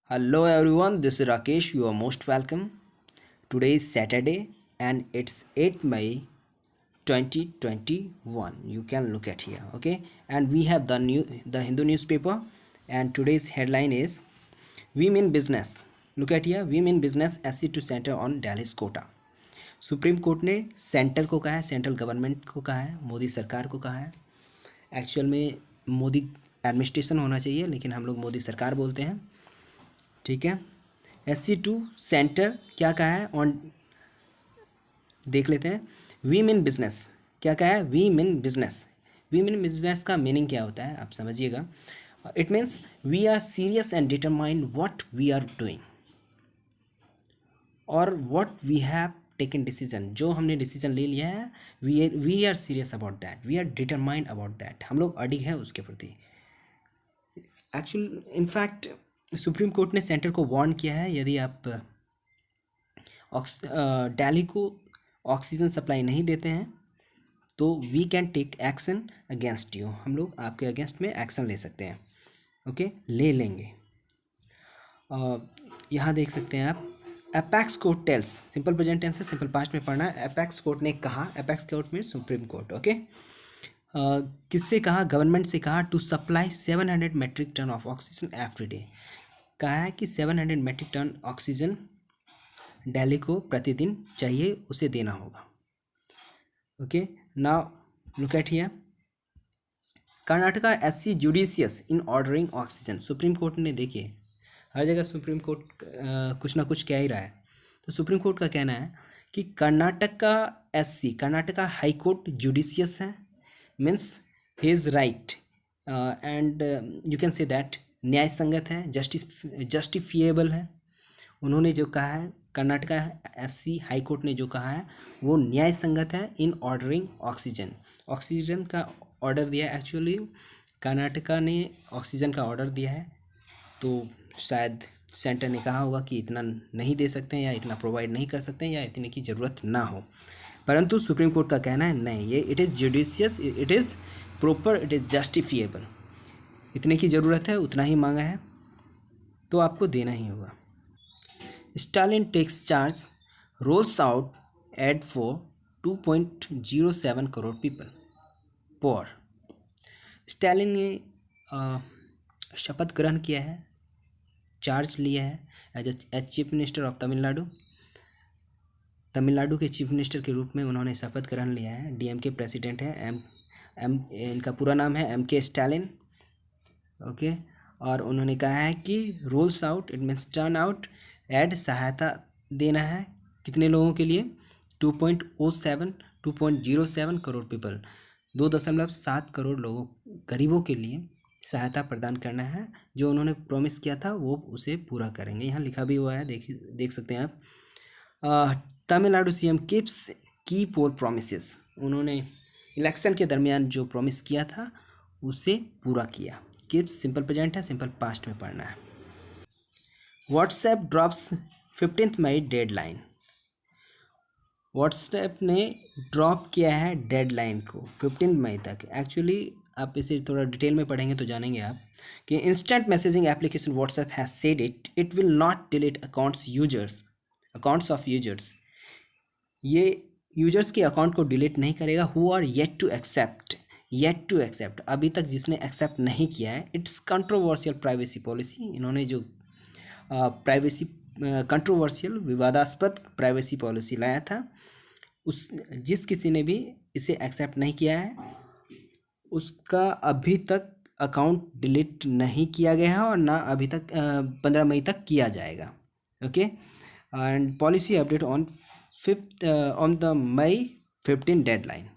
Hello everyone, this is Rakesh. You are most welcome. Today is Saturday and it's 8 May 2021. You can look at here, okay? And we have the Hindu newspaper, and today's headline is Women Business. Look at here, Women Business SC to Center on Delhi's quota. Supreme court ने centre को कहा है, central government को कहा है, मोदी सरकार को कहा है। एक्चुअल में मोदी एडमिनिस्ट्रेशन होना चाहिए, लेकिन हम लोग मोदी सरकार बोलते हैं, ठीक है। SC टू सेंटर क्या कहा है ऑन, देख लेते हैं। वीमेन बिजनेस क्या कहा है, वीमेन बिजनेस। वीमेन बिजनेस का मीनिंग क्या होता है आप समझिएगा। It means we are serious and determined what we are doing और what we have taken decision. जो हमने डिसीजन ले लिया है, we are serious about that, we are determined about that. हम लोग अडिग हैं उसके प्रति। एक्चुअल इनफैक्ट सुप्रीम कोर्ट ने सेंटर को वार्न किया है, यदि आप दिल्ली को ऑक्सीजन सप्लाई नहीं देते हैं तो we can take action against you. हम लोग आपके अगेंस्ट में एक्शन ले सकते हैं, ओके, ले लेंगे। यहाँ देख सकते हैं आप, apex court tells, simple present tense है, सिंपल पास्ट में पढ़ना है। एपेक्स कोर्ट ने कहा, एपेक्स कोर्ट में सुप्रीम कोर्ट, ओके। किससे कहा, गवर्नमेंट से कहा, to supply 700 metric ton of oxygen every day. कहा है कि 700 मेट्रिक टन ऑक्सीजन दिल्ली को प्रतिदिन चाहिए, उसे देना होगा, okay. Now look at here, Karnataka SC judicious in ordering oxygen. Supreme court ने, देखिए हर जगह सुप्रीम कोर्ट कुछ ना कुछ कह ही रहा है, तो सुप्रीम कोर्ट का कहना है कि कर्नाटक का SC, Karnataka high court judicious है, means he is right and you can say that न्याय संगत है, जस्टिफिएबल है। उन्होंने जो कहा है, कर्नाटका SC हाई कोर्ट ने जो कहा है वो न्याय संगत है इन ऑर्डरिंग ऑक्सीजन। ऑक्सीजन का ऑर्डर दिया है, एक्चुअली कर्नाटका ने ऑक्सीजन का ऑर्डर दिया है, तो शायद सेंटर ने कहा होगा कि इतना नहीं दे सकते हैं या इतना प्रोवाइड नहीं कर सकते हैं या इतने की ज़रूरत ना हो, परंतु सुप्रीम कोर्ट का कहना है नहीं, ये it is judicious, it is proper, it is justifiable. इतने की ज़रूरत है, उतना ही मांगा है, तो आपको देना ही होगा। Stalin takes charge, rolls out aid for 2.07 crore people poor. Stalin ने शपथ ग्रहण किया है, चार्ज लिया है as chief minister of Tamil Nadu. Tamil Nadu के चीफ मिनिस्टर के रूप में उन्होंने शपथ ग्रहण लिया है। DMK प्रेसिडेंट है, इनका पूरा नाम है MK स्टालिन, ओके। और उन्होंने कहा है कि rolls out, it means turn out, aid सहायता देना है कितने लोगों के लिए, 2.07 करोड़ पीपल, 2.7 करोड़ लोगों, गरीबों के लिए सहायता प्रदान करना है। जो उन्होंने प्रॉमिस किया था वो उसे पूरा करेंगे। यहाँ लिखा भी हुआ है, देख सकते हैं आप। तमिलनाडु CM कीप्स की पोल प्रोमिसेस। उन्होंने इलेक्शन के दरमियान जो प्रॉमिस किया था उसे पूरा किया। कीप्स सिंपल प्रेजेंट है, सिंपल पास्ट में पढ़ना है। व्हाट्सएप ड्रॉप्स 15 मई डेडलाइन। व्हाट्सएप ने ड्रॉप किया है डेडलाइन को 15 मई तक। एक्चुअली आप इसे थोड़ा डिटेल में पढ़ेंगे तो जानेंगे आप कि instant messaging application WhatsApp has said it will not delete accounts of users. ये यूजर्स के अकाउंट को डिलीट नहीं करेगा। Who are yet to accept, अभी तक जिसने एक्सेप्ट नहीं किया है। It's controversial privacy policy. इन्होंने जो प्राइवेसी कंट्रोवर्शियल, विवादास्पद प्राइवेसी पॉलिसी लाया था, जिस किसी ने भी इसे एक्सेप्ट नहीं किया है उसका अभी तक अकाउंट डिलीट नहीं किया गया है और ना अभी तक 15 मई तक किया जाएगा, okay. And policy update on the May 15 deadline.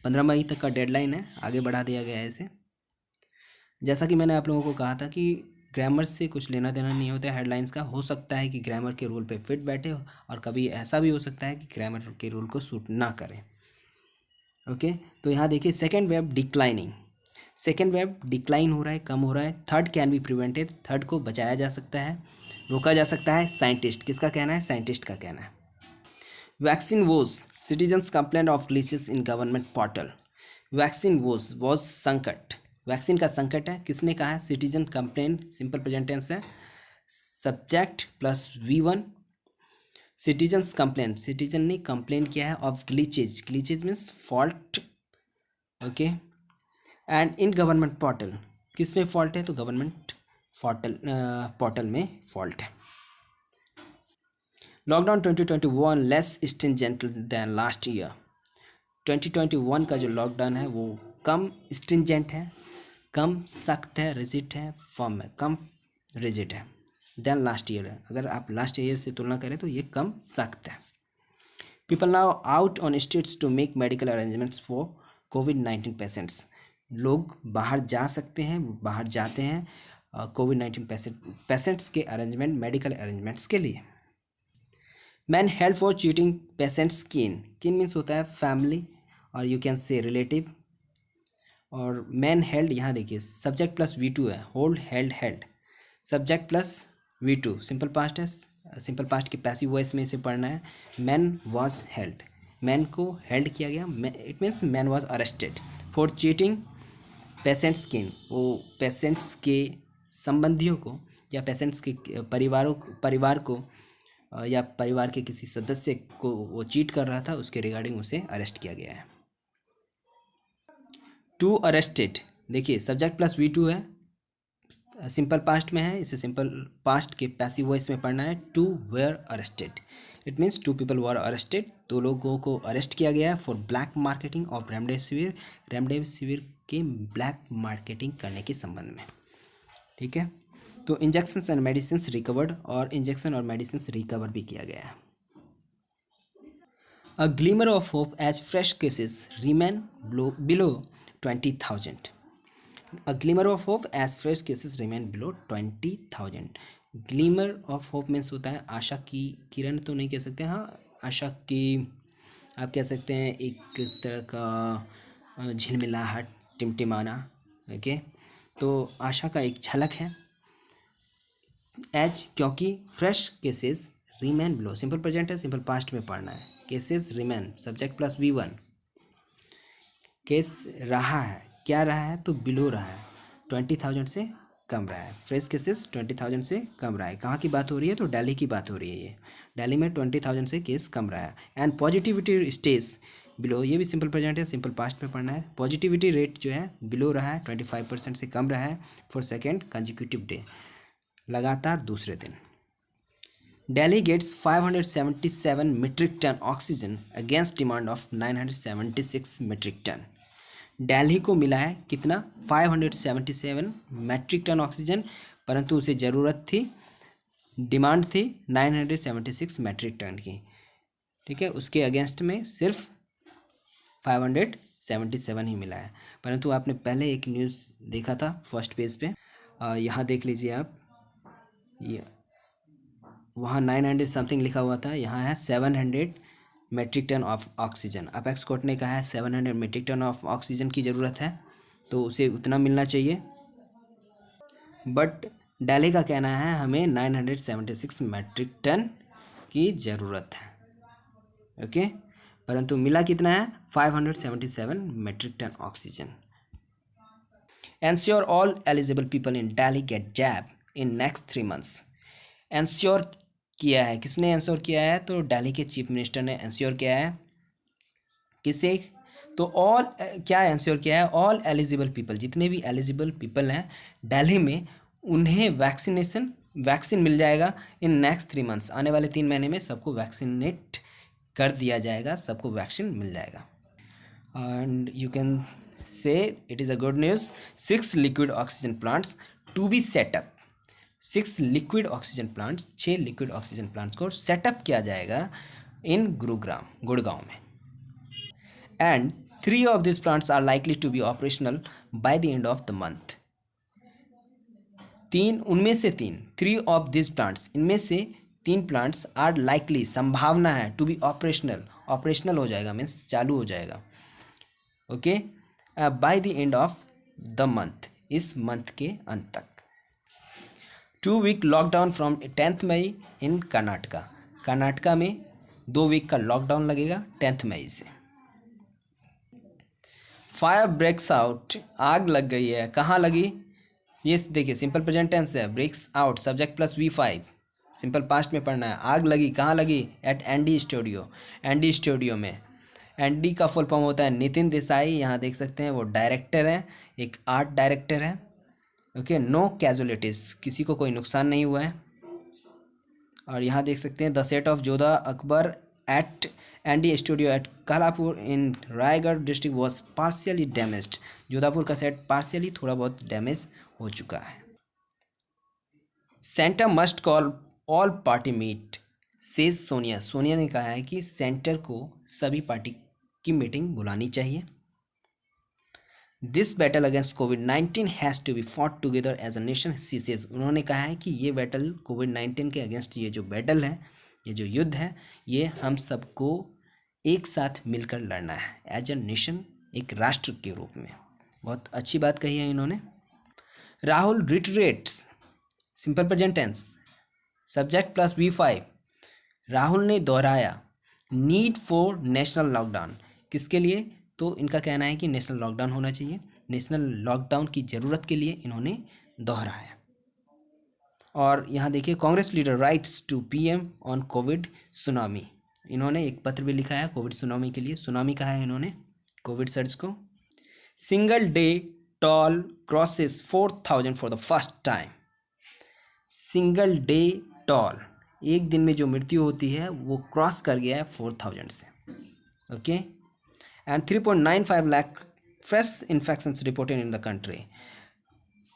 15 मई तक का डेडलाइन है, आगे बढ़ा दिया गया है इसे। जैसा कि मैंने आप लोगों को कहा था कि ग्रामर से कुछ लेना देना नहीं होता है हेडलाइंस का। हो सकता है कि ग्रामर के रूल पे फिट बैठे और कभी ऐसा भी हो सकता है कि ग्रामर के रूल को सूट ना करें, ओके। तो यहाँ देखिए, सेकेंड वेव डिक्लाइन हो रहा है, कम हो रहा है। Third can be prevented, third को बचाया जा सकता है, रोका जा सकता है। साइंटिस्ट, किसका कहना है, साइंटिस्ट का कहना है। Vaccine woes, citizens complaint of glitches in government portal. Vaccine woes संकट, वैक्सीन का संकट है, किसने कहा है, citizen complaint, simple present tense है, subject plus V1, citizens complain, citizen ने कंप्लेन किया है of glitches, glitches means fault, okay. And in government portal, किस में फॉल्ट है, तो गवर्नमेंट पोर्टल में फॉल्ट है। Lockdown 2021 less stringent than last year, 2021 का जो लॉकडाउन है वो कम स्ट्रिंजेंट है, कम सख्त है, रिजिड है, फर्म है, कम रिजिड है देन लास्ट ईयर है। अगर आप लास्ट ईयर से तुलना करें तो ये कम सख्त है। People now out on streets to make medical arrangements for कोविड-19 पेशेंट्स, लोग बाहर जा सकते हैं, बाहर जाते हैं कोविड-19 पेशेंट्स के अरेंजमेंट, मेडिकल अरेंजमेंट्स के लिए। Man help for cheating patients kin, kin means होता है फैमिली और यू कैन से रिलेटिव। और मैन हेल्ड, यहाँ देखिए सब्जेक्ट प्लस V2 है, hold held held, subject plus V2 simple past है, सिंपल पास्ट के पैसिव वॉइस में इसे पढ़ना है। मैन वॉज हेल्ड, मैन को हेल्ड किया गया, it means man was arrested for cheating patients किन, वो पेशेंट्स के संबंधियों को या पेशेंट्स के परिवार को या परिवार के किसी सदस्य को वो चीट कर रहा था, उसके रिगार्डिंग उसे अरेस्ट किया गया है। टू अरेस्टेड, देखिए सब्जेक्ट प्लस V2 है, सिंपल पास्ट में है, इसे सिंपल पास्ट के पैसिव वॉइस में पढ़ना है। Two were arrested, it means two people were arrested, दो लोगों को अरेस्ट किया गया है for black marketing of remdesivir, remdesivir के ब्लैक मार्केटिंग करने के संबंध में, ठीक है। तो इंजेक्शन एंड मेडिसिन रिकवर्ड, और इंजेक्शन और मेडिसिन रिकवर भी किया गया है। अ glimmer of hope as fresh cases remain below 20,000, A glimmer of hope as fresh cases remain below 20,000. Glimmer of hope means होता है आशा की किरण, तो नहीं कह सकते, हाँ आशा की आप कह सकते हैं एक तरह का झिलमिलाहट, टिमटिमाना, ओके। तो आशा का एक झलक है। एज क्योंकि fresh cases remain below, simple present है, सिंपल पास्ट में पढ़ना है। Cases remain subject plus V1, case रहा है, क्या रहा है, तो बिलो रहा है, 20,000 से कम रहा है। फ्रेश केसेस 20,000 से कम रहा है। कहाँ की बात हो रही है, तो दिल्ली की बात हो रही है। ये दिल्ली में 20,000 से केस कम रहा है। एंड पॉजिटिविटी स्टेज बिलो, ये भी सिंपल प्रेजेंट है, सिंपल पास्ट में पढ़ना है। पॉजिटिविटी रेट जो है बिलो रहा है, 25% से कम रहा है फॉर सेकेंड कंजिक्यूटिव डे, लगातार दूसरे दिन। Delhi gets 577 metric ton oxygen against demand of 976 metric ton. Delhi को मिला है कितना, 577 मैट्रिक टन ऑक्सीजन, परंतु उसे ज़रूरत थी, डिमांड थी 976 मैट्रिक टन की, ठीक है। उसके अगेंस्ट में सिर्फ 577 ही मिला है। परंतु आपने पहले एक न्यूज़ देखा था फर्स्ट पेज पे, यहाँ देख लीजिए आप, ये वहाँ 900 समथिंग लिखा हुआ था, यहाँ है 700 metric ton of oxygen. Apex court ने कहा है 700 मेट्रिक टन ऑफ ऑक्सीजन की ज़रूरत है, तो उसे उतना मिलना चाहिए। बट दिल्ली का कहना है हमें 976 मेट्रिक टन की ज़रूरत है, ओके। परंतु मिला कितना है, 577 metric ton oxygen. Ensure all eligible people in Delhi get jab in next 3 months. Ensure किया है, किसने एंश्योर किया है, तो दिल्ली के चीफ मिनिस्टर ने एंश्योर किया है, किसे, तो ऑल, क्या एंश्योर किया है, ऑल एलिजिबल पीपल, जितने भी एलिजिबल पीपल हैं दिल्ली में, उन्हें वैक्सीन मिल जाएगा इन नेक्स्ट 3 मंथ्स, आने वाले 3 महीने में सबको वैक्सीनेट कर दिया जाएगा, सबको वैक्सीन मिल जाएगा। And you can say it is a good news, 6 liquid oxygen plants to be set up, 6 liquid oxygen plants, 6 liquid oxygen plants को सेटअप किया जाएगा इन गुड़गांव में। And 3 of these plants are likely to be operational by the end of the month. 3 of these plants, इनमें से 3 plants are likely, संभावना है, to be operational हो जाएगा, मीन्स चालू हो जाएगा, okay, by the end of the month, इस मंथ के अंत तक। 2 week लॉकडाउन फ्रॉम 10th मई इन कर्नाटका में 2 वीक का लॉकडाउन लगेगा 10th मई से। फायर ब्रेक्स आउट, आग लग गई है, कहाँ लगी, ये देखिए सिंपल प्रेजेंट टेंस है, breaks out subject plus V5। Simple past में पढ़ना है। आग लगी, कहाँ लगी? At ND studio, ND studio में। एनडी का फुल फॉर्म होता है नितिन देसाई, यहाँ देख सकते हैं वो डायरेक्टर है, एक आर्ट डायरेक्टर है। ओके, नो कैजुअलिटीज़, किसी को कोई नुकसान नहीं हुआ है। और यहाँ देख सकते हैं the set of Jodha Akbar at ND studio at Kalapur in Raigad district was partially damaged. Jodhapur का सेट पार्शियली थोड़ा बहुत डैमेज हो चुका है। Centre must call all party meet says Sonia, Sonia ने कहा है कि सेंटर को सभी पार्टी की मीटिंग बुलानी चाहिए। दिस बैटल अगेंस्ट कोविड-19 has to be fought together as a nation, she says. उन्होंने कहा है कि ये बैटल कोविड-19 के अगेंस्ट, ये जो बैटल है, ये जो युद्ध है, ये हम सबको एक साथ मिलकर लड़ना है एज अ नेशन, एक राष्ट्र के रूप में। बहुत अच्छी बात कही है इन्होंने। Rahul reiterates, simple present tense, subject plus V5। Rahul ने दोहराया नीड फॉर नेशनल लॉकडाउन, किसके लिए? तो इनका कहना है कि नेशनल लॉकडाउन होना चाहिए, नेशनल लॉकडाउन की ज़रूरत के लिए इन्होंने दोहराया। और यहाँ देखिए Congress leader writes to PM on covid tsunami, इन्होंने एक पत्र भी लिखा है कोविड सुनामी के लिए। सुनामी कहा है इन्होंने कोविड सर्ज को। Single day toll crosses 4000 for the first time. Single day toll, एक दिन में जो मृत्यु होती है वो क्रॉस कर गया है 4000 से। Okay, and 3.95 lakh fresh infections reported in the country.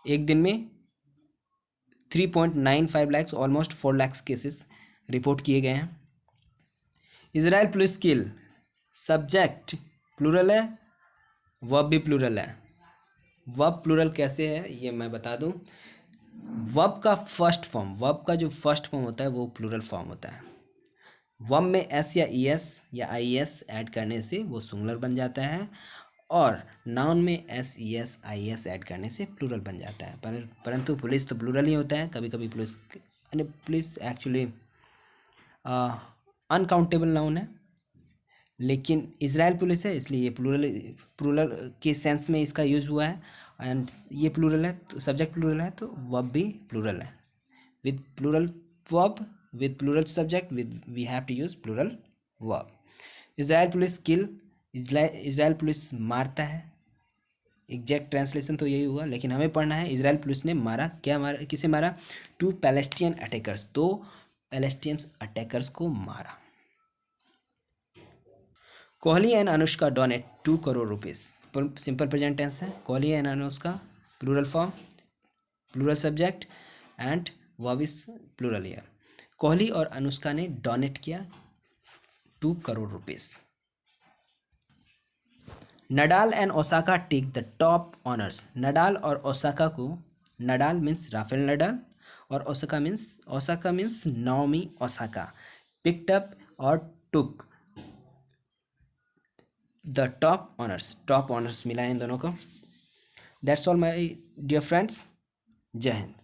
एक दिन में 3.95 lakh, almost 4 lakh cases report किए गए हैं। इजराइल पुलिस किल, सब्जेक्ट प्लूरल है, वर्ब भी प्लूरल है। वर्ब प्लूरल कैसे है ये मैं बता दूं। वर्ब का फर्स्ट फॉर्म, वर्ब का जो फर्स्ट फॉर्म होता है वो प्लूरल फॉर्म होता है। वर्ब में S या ES या IES ऐड करने से वो सिंगुलर बन जाता है, और नाउन में SES IES ऐड करने से प्लूरल बन जाता है। परंतु पुलिस तो प्लूरल ही होता है। कभी कभी police, police actually uncountable noun है, लेकिन इजराइल पुलिस है इसलिए ये प्लूरल के सेंस में इसका यूज हुआ है। एंड ये प्लूरल है तो सब्जेक्ट प्लूरल है, तो वर्ब भी प्लूरल है। With plural verb, with plural subject, with we have to use plural verb. Israel police kill, Israel police मारता है। एग्जैक्ट ट्रांसलेशन तो यही हुआ, लेकिन हमें पढ़ना है इजराइल पुलिस ने मारा, क्या मारा, किसे मारा? 2 पैलेस्टीन अटैकर्स, 2 पैलेस्टीन अटैकर्स को मारा। Kohli and Anushka donate 2 crore rupees, simple present tense है। Kohli and Anushka plural form, plural subject and verb is plural here. Kohli और अनुष्का ने डोनेट किया 2 crore rupees. Nadal and Osaka take the top honours, Nadal और ओसाका को, Nadal means Rafael Nadal और Osaka means Naomi Osaka, picked up और took the top honours मिला है इन दोनों को। That's all my dear friends, जय हिंद।